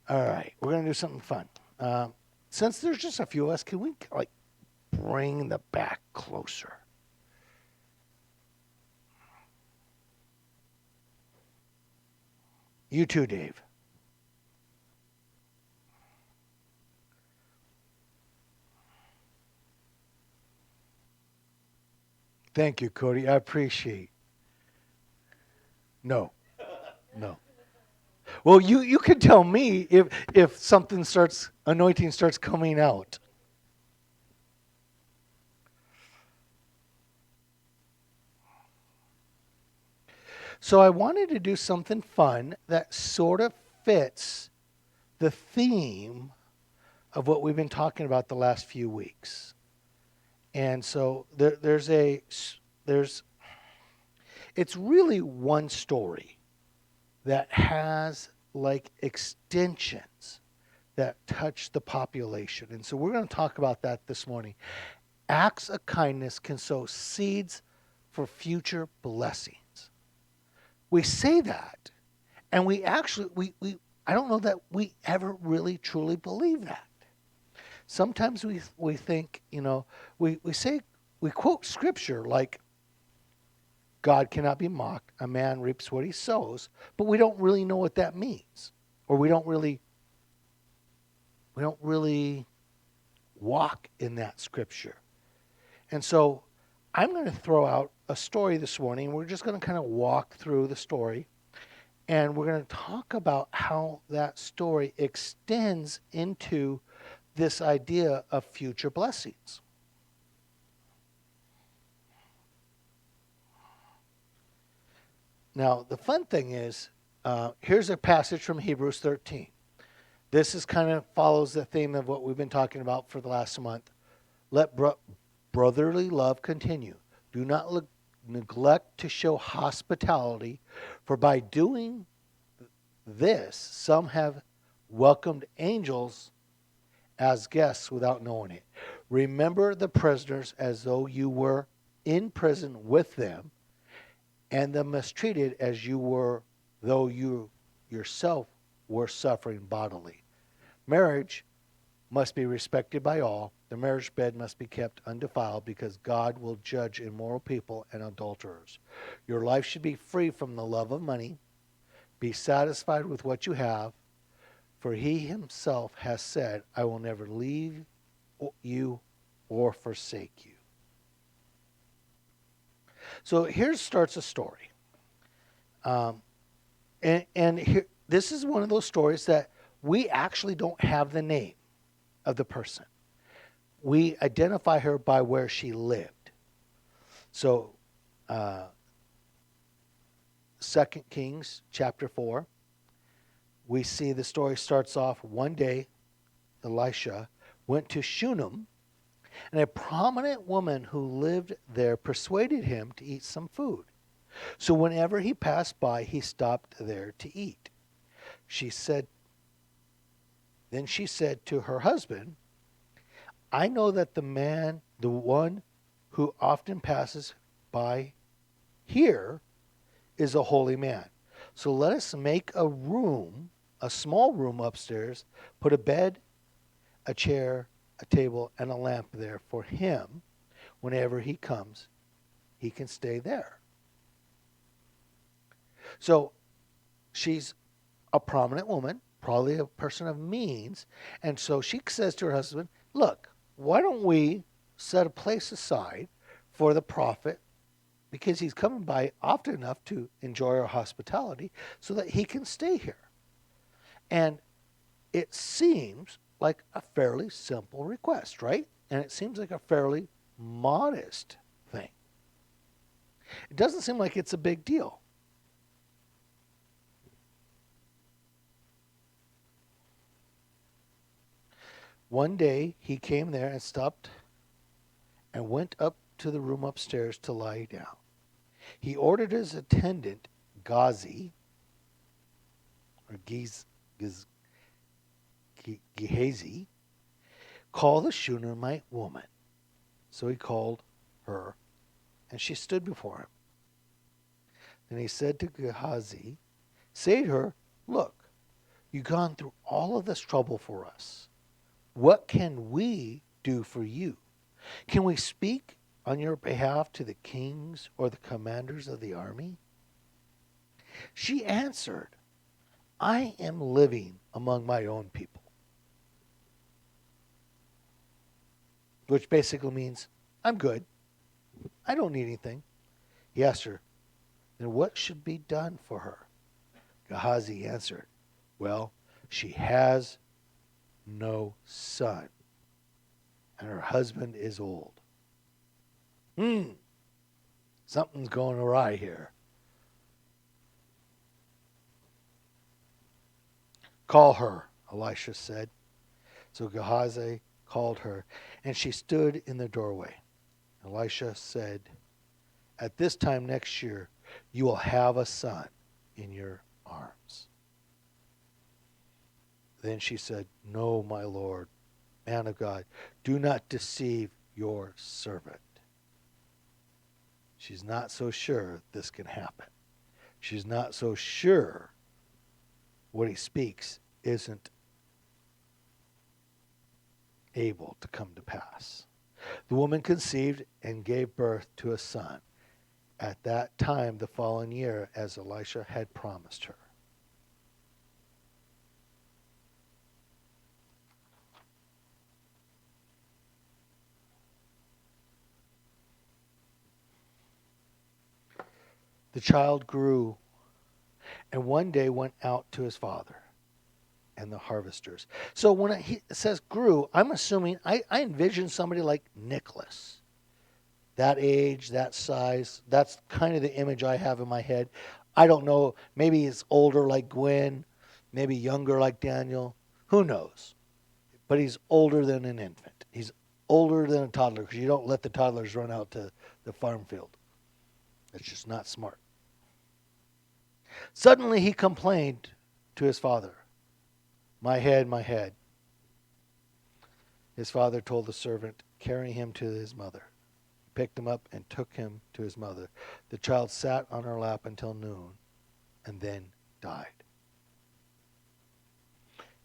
All right, we're gonna do something fun. Since there's just a few of us, can we like bring the back closer? You too, Dave. Thank you, Cody. I appreciate. No, no. Well, you can tell me if something starts anointing starts coming out. So I wanted to do something fun that sort of fits the theme of what we've been talking about the last few weeks. And so there's it's really one story that has like extensions that touch the population. And so we're going to talk about that this morning. Acts of kindness can sow seeds for future blessings. We say that, and we actually we I don't know that we ever really truly believe that. Sometimes we think, we say we quote scripture like God cannot be mocked, a man reaps what he sows, but we don't really know what that means. Or we don't really walk in that scripture. And so I'm going to throw out a story this morning. We're just going to kind of walk through the story and we're going to talk about how that story extends into this idea of future blessings. Now, the fun thing is, here's a passage from Hebrews 13. This is kind of follows the theme of what we've been talking about for the last month. Let brotherly love continue. Do not neglect to show hospitality, for by doing this, some have welcomed angels as guests without knowing it. Remember the prisoners as though you were in prison with them, and the mistreated as you were, though you yourself were suffering bodily. Marriage must be respected by all. The marriage bed must be kept undefiled because God will judge immoral people and adulterers. Your life should be free from the love of money. Be satisfied with what you have, for he himself has said, I will never leave you or forsake you. So here starts a story. Um, and here, this is one of those stories that we actually don't have the name of the person. We identify her by where she lived. So, uh, 2 Kings chapter 4, we see the story starts off one day, Elisha went to Shunem, and a prominent woman who lived there persuaded him to eat some food. So whenever he passed by, he stopped there to eat. She said, then she said to her husband, I know that the one who often passes by here, is a holy man. So let us make a room, a small room upstairs, put a bed, a chair, a table, and a lamp there for him. Whenever he comes, he can stay there. So she's a prominent woman, probably a person of means. And so she says to her husband, look, why don't we set a place aside for the prophet because he's coming by often enough to enjoy our hospitality so that he can stay here. And it seems like a fairly simple request, right? And it seems like a fairly modest thing. It doesn't seem like it's a big deal. One day he came there and stopped and went up to the room upstairs to lie down. He ordered his attendant, Ghazi, or Gehazi, call the Shunammite woman. So he called her, and she stood before him. Then he said to Gehazi, say to her, look, You've gone through all of this trouble for us. What can we do for you? Can we speak on your behalf to the kings or the commanders of the army?" She answered, "I am living among my own people." Which basically means, I'm good. I don't need anything. He asked her, "Then what should be done for her?" Gehazi answered, "Well, she has no son, and her husband is old." Something's going awry here. "Call her," Elisha said. So Gehazi called her, and she stood in the doorway. Elisha said, "At this time next year, you will have a son in your arms." Then she said, "No, my lord, man of God, do not deceive your servant." She's not so sure this can happen. She's not so sure what he speaks isn't able to come to pass. The woman conceived and gave birth to a son at that time the following year, as Elisha had promised her. The child grew and one day went out to his father and the harvesters. So when it says grew, I'm assuming, I envision somebody like Nicholas. That age, that size, that's kind of the image I have in my head. I don't know, maybe he's older like Gwen, maybe younger like Daniel. Who knows? But he's older than an infant. He's older than a toddler, because you don't let the toddlers run out to the farm field. It's just not smart. Suddenly he complained to his father, my head, my head." His father told the servant, "Carry him to his mother." He picked him up and took him to his mother. The child sat on her lap until noon and then died.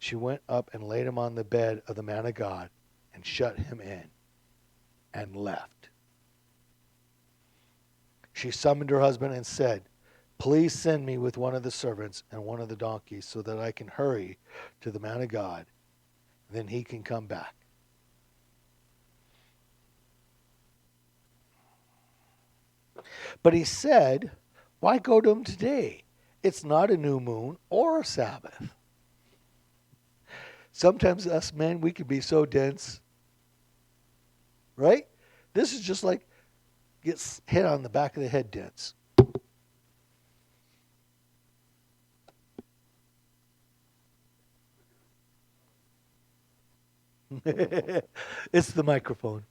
She went up and laid him on the bed of the man of God and shut him in and left. She summoned her husband and said, "Please send me with one of the servants and one of the donkeys so that I can hurry to the man of God. Then he can come back." But he said, "Why go to him today? It's not a new moon or a Sabbath." Sometimes us men, we can be so dense, right? This is just like gets hit on the back of the head dense. It's the microphone.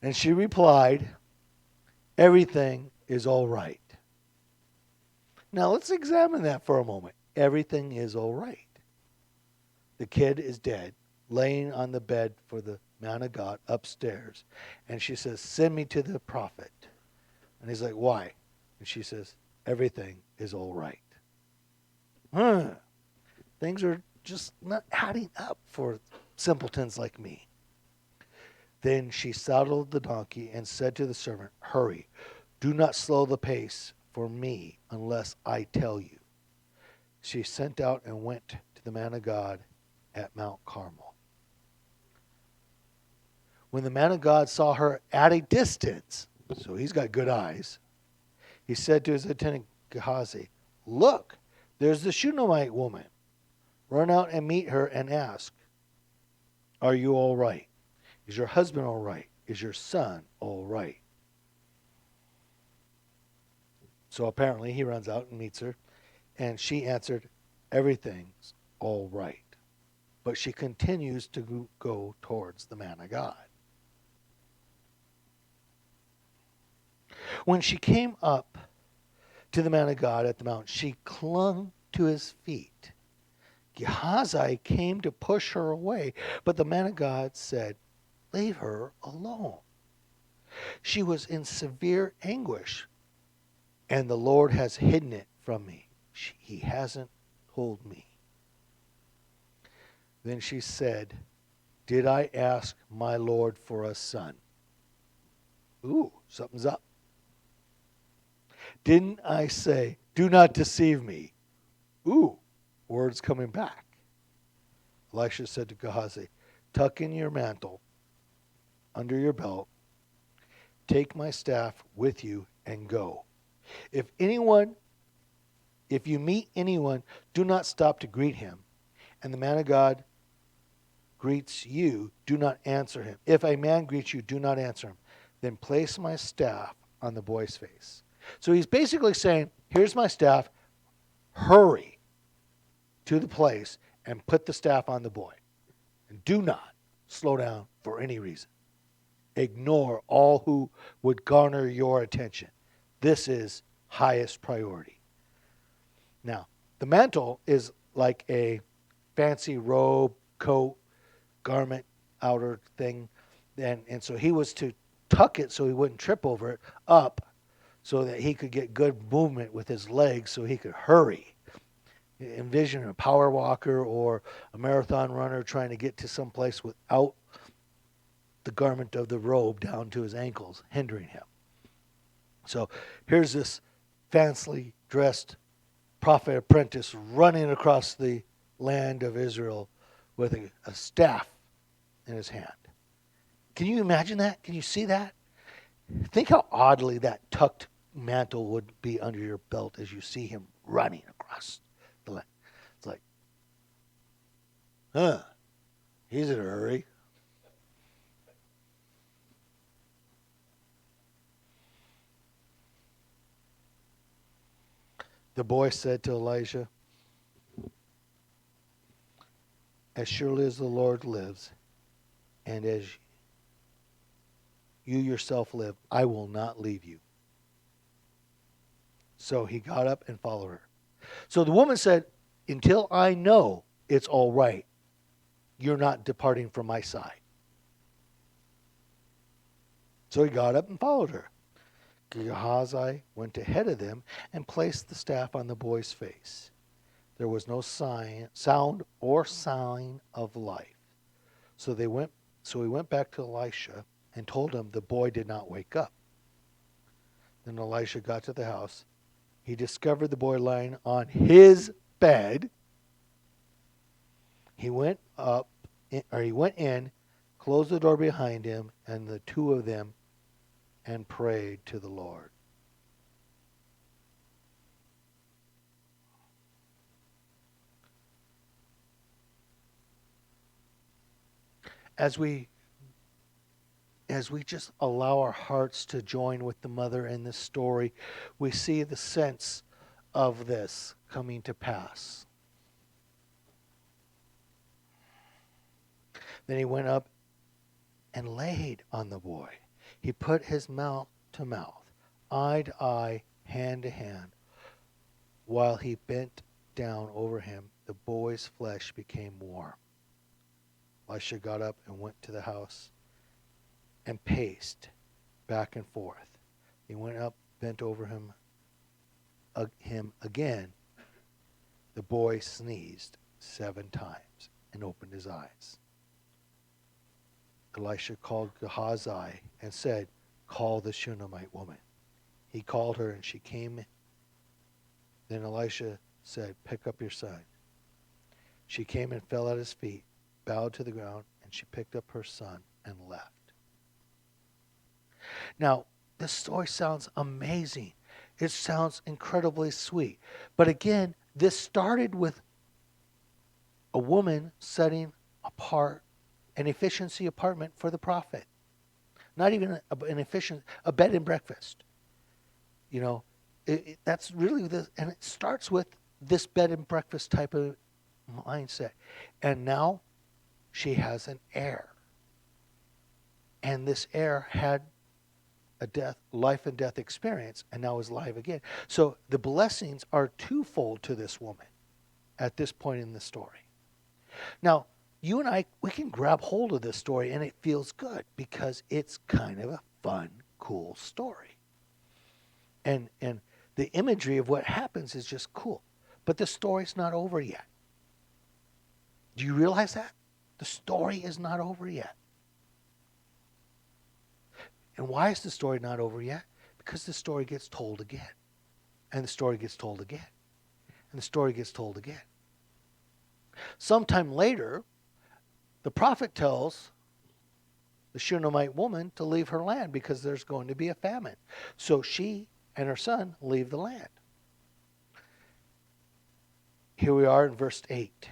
And she replied, "Everything is all right." Now let's examine that for a moment. Everything is all right. The kid is dead, laying on the bed for the man of God upstairs. And she says, "Send me to the prophet." And he's like, "Why?" And she says, "Everything is all right." Things are just not adding up for simpletons like me. Then she saddled the donkey and said to the servant, "Hurry, do not slow the pace for me unless I tell you." She sent out and went to the man of God at Mount Carmel. When the man of God saw her at a distance, so he's got good eyes, he said to his attendant Gehazi, "Look, there's the Shunammite woman. Run out and meet her and ask, 'Are you all right? Is your husband all right? Is your son all right?'" So apparently he runs out and meets her, and she answered, "Everything's all right." But she continues to go towards the man of God. When she came up to the man of God at the mountain, she clung to his feet. Gehazi came to push her away, but the man of God said, "Leave her alone. She was in severe anguish, and the Lord has hidden it from me. He hasn't told me. Then she said, did I ask my Lord for a son? Ooh, something's up. Didn't I say, do not deceive me? Ooh, words coming back. Elisha said to Gehazi, tuck in your mantle under your belt, take my staff with you and go. If you meet anyone, do not stop to greet him. And the man of God greets you, do not answer him. If a man greets you, do not answer him. Then place my staff on the boy's face. So he's basically saying, here's my staff, hurry to the place and put the staff on the boy. And do not slow down for any reason. Ignore all who would garner your attention. This is highest priority. Now, the mantle is like a fancy robe, coat, garment, outer thing. And so he was to tuck it so he wouldn't trip over it up so that he could get good movement with his legs so he could hurry. Envision a power walker or a marathon runner trying to get to some place without the garment of the robe down to his ankles, hindering him. So here's this fancily dressed prophet apprentice running across the land of Israel with a staff in his hand. Can you imagine that? Can you see that? Think how oddly that tucked mantle would be under your belt as you see him running across the land. It's like, he's in a hurry. The boy said to Elijah, as surely as the Lord lives, and as you yourself live, I will not leave you. So he got up and followed her. So the woman said, until I know it's all right, you're not departing from my side. So he got up and followed her. Gehazi went ahead of them and placed the staff on the boy's face. There was no sound or sign of life. So he went back to Elisha and told him the boy did not wake up. Then Elisha got to the house. He discovered the boy lying on his bed. He went in, closed the door behind him, and the two of them and prayed to the Lord. As we just allow our hearts to join with the mother in this story, we see the sense of this coming to pass. Then he went up and laid on the boy. He put his mouth to mouth, eye to eye, hand to hand. While he bent down over him, the boy's flesh became warm. Elisha got up and went to the house and paced back and forth. He went up, bent over him again. The boy sneezed 7 times and opened his eyes. Elisha called Gehazi and said, call the Shunammite woman. He called her and she came. Then Elisha said, pick up your son. She came and fell at his feet, bowed to the ground, and she picked up her son and left. Now, this story sounds amazing. It sounds incredibly sweet. But again, this started with a woman setting apart an efficiency apartment for the prophet. Not even a bed and breakfast. You know, that's really and it starts with this bed and breakfast type of mindset. And now she has an heir. And this heir had a life and death experience and now is alive again. So the blessings are twofold to this woman at this point in the story. Now, you and I, we can grab hold of this story and it feels good because it's kind of a fun, cool story. And the imagery of what happens is just cool. But the story's not over yet. Do you realize that? The story is not over yet. And why is the story not over yet? Because the story gets told again. And the story gets told again. And the story gets told again. Sometime later, the prophet tells the Shunammite woman to leave her land because there's going to be a famine. So she and her son leave the land. Here we are in verse 8.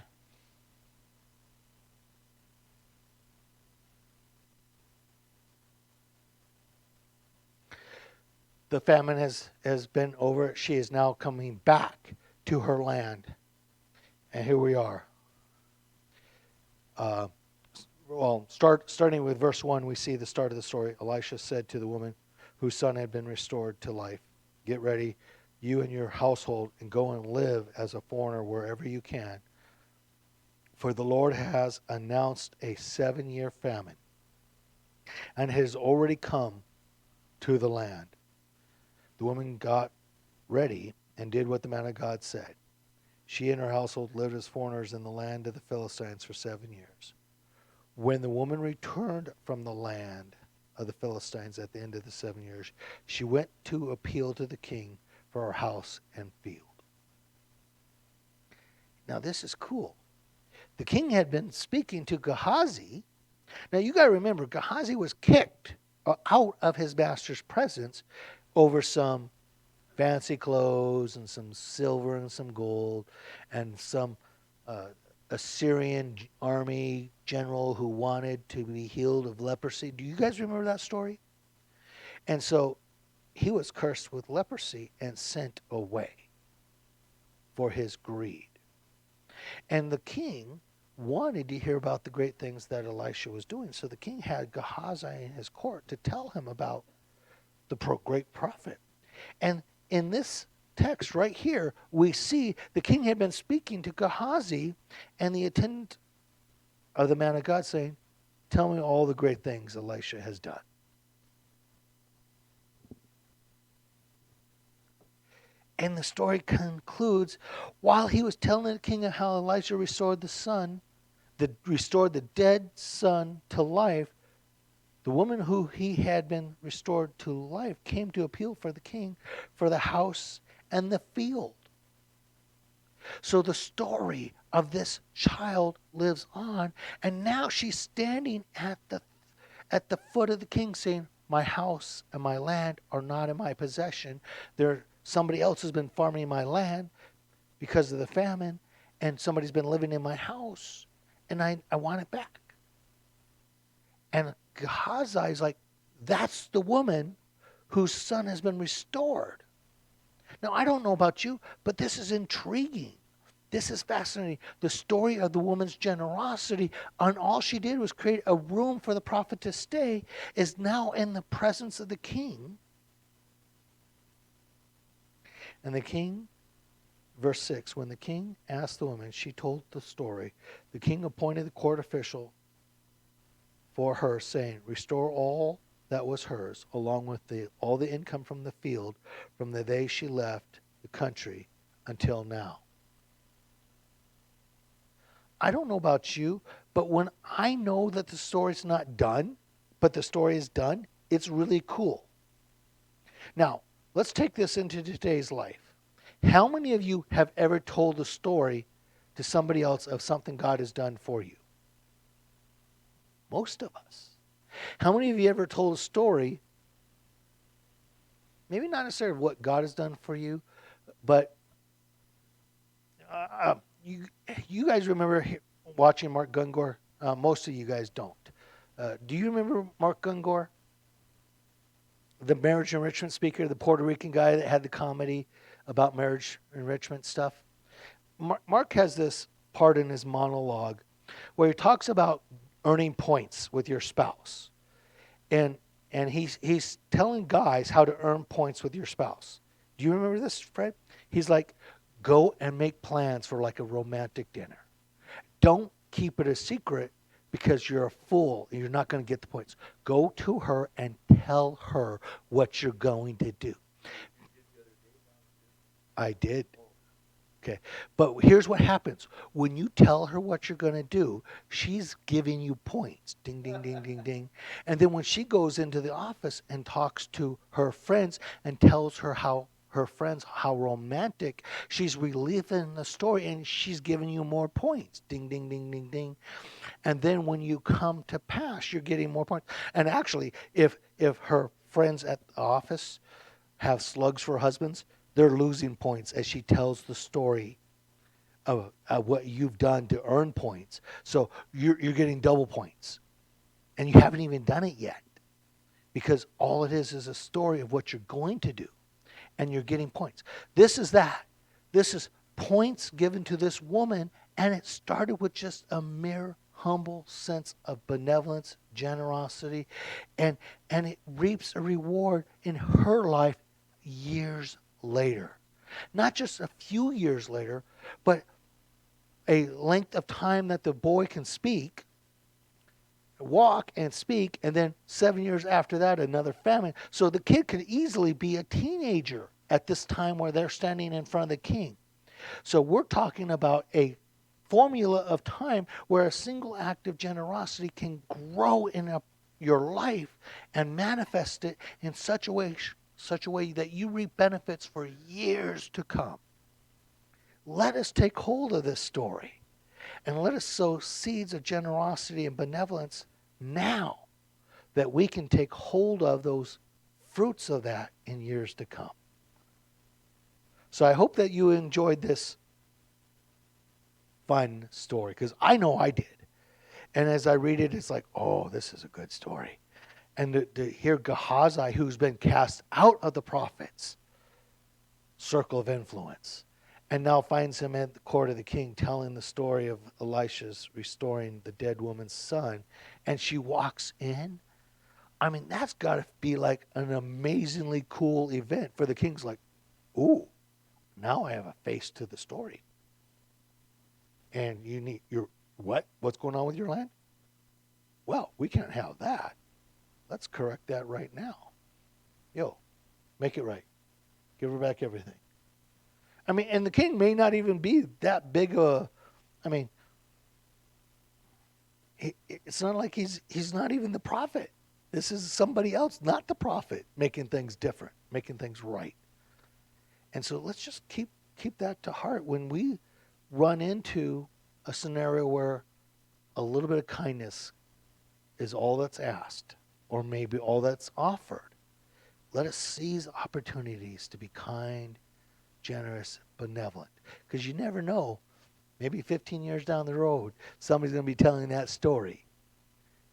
The famine has been over. She is now coming back to her land. And here we are. Starting with verse 1, we see the start of the story. Elisha said to the woman whose son had been restored to life, "Get ready, you and your household, and go and live as a foreigner wherever you can. For the Lord has announced a 7-year famine, and has already come to the land." The woman got ready and did what the man of God said. She and her household lived as foreigners in the land of the Philistines for 7 years. When the woman returned from the land of the Philistines at the end of the 7 years, she went to appeal to the king for her house and field. Now this is cool. The king had been speaking to Gehazi. Now you got to remember, Gehazi was kicked out of his master's presence over some fancy clothes and some silver and some gold and some Assyrian army general who wanted to be healed of leprosy. Do you guys remember that story? And so he was cursed with leprosy and sent away for his greed. And the king wanted to hear about the great things that Elisha was doing. So the king had Gehazi in his court to tell him about the great prophet. And in this text right here, we see the king had been speaking to Gehazi and the attendant of the man of God saying, "Tell me all the great things Elisha has done." And the story concludes, while he was telling the king of how Elisha restored the dead son to life, the woman who he had been restored to life came to appeal for the king for the house and the field. So the story of this child lives on, and now she's standing at the foot of the king saying, "My house and my land are not in my possession. Somebody else has been farming my land because of the famine, and somebody's been living in my house, and I want it back." And Gehazi is like, that's the woman whose son has been restored. Now, I don't know about you, but this is intriguing. This is fascinating. The story of the woman's generosity, and all she did was create a room for the prophet to stay, is now in the presence of the king. And the king, verse 6, when the king asked the woman, she told the story. The king appointed the court official for her, saying, "Restore all that was hers, along with all the income from the field, from the day she left the country until now." I don't know about you, but when I know that the story's not done, but the story is done, it's really cool. Now, let's take this into today's life. How many of you have ever told a story to somebody else of something God has done for you? Most of us. How many of you ever told a story, maybe not necessarily what God has done for you, but you guys remember watching Mark Gungor? Most of you guys don't. Do you remember Mark Gungor? The marriage enrichment speaker, the Puerto Rican guy that had the comedy about marriage enrichment stuff? Mark has this part in his monologue where he talks about earning points with your spouse. And he's telling guys how to earn points with your spouse. Do you remember this, Fred? He's like, go and make plans for like a romantic dinner. Don't keep it a secret because you're a fool and you're not going to get the points. Go to her and tell her what you're going to do. I did. Okay. But here's what happens. When you tell her what you're going to do, she's giving you points. Ding, ding, ding, ding, ding. And then when she goes into the office and talks to her friends and tells her friends how romantic, she's reliving the story and she's giving you more points. Ding, ding, ding, ding, ding. And then when you come to pass, you're getting more points. And actually, if her friends at the office have slugs for husbands, they're losing points as she tells the story of what you've done to earn points. So you're getting double points, and you haven't even done it yet, because all it is a story of what you're going to do, and you're getting points. This is that. This is points given to this woman, and it started with just a mere humble sense of benevolence, generosity, and it reaps a reward in her life years later. Not just a few years later, but a length of time that the boy can walk and speak, and then 7 years after that, another famine. So the kid could easily be a teenager at this time where they're standing in front of the king. So we're talking about a formula of time where a single act of generosity can grow in your life and manifest it in such a way that you reap benefits for years to come. Let us take hold of this story and let us sow seeds of generosity and benevolence now, that we can take hold of those fruits of that in years to come. So I hope that you enjoyed this fun story, because I know I did. And as I read it, it's like, oh, this is a good story. And to hear Gehazi, who's been cast out of the prophets' circle of influence, and now finds him at the court of the king telling the story of Elisha's restoring the dead woman's son, and she walks in. I mean, that's got to be like an amazingly cool event for the king's like, ooh, now I have a face to the story. And what's going on with your land? Well, we can't have that. Let's correct that right now. Make it right. Give her back everything. I mean, and the king may not even be that big it's not like he's not even the prophet. This is somebody else, not the prophet, making things different, making things right. And so let's just keep that to heart when we run into a scenario where a little bit of kindness is all that's asked, or maybe all that's offered. Let us seize opportunities to be kind, generous, benevolent. Because you never know, maybe 15 years down the road, somebody's going to be telling that story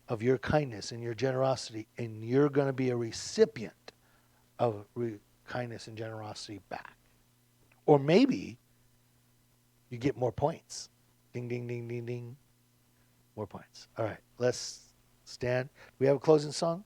of your kindness and your generosity, and you're going to be a recipient of kindness and generosity back. Or maybe you get more points. Ding, ding, ding, ding, ding. More points. All right, let's stand. Do we have a closing song?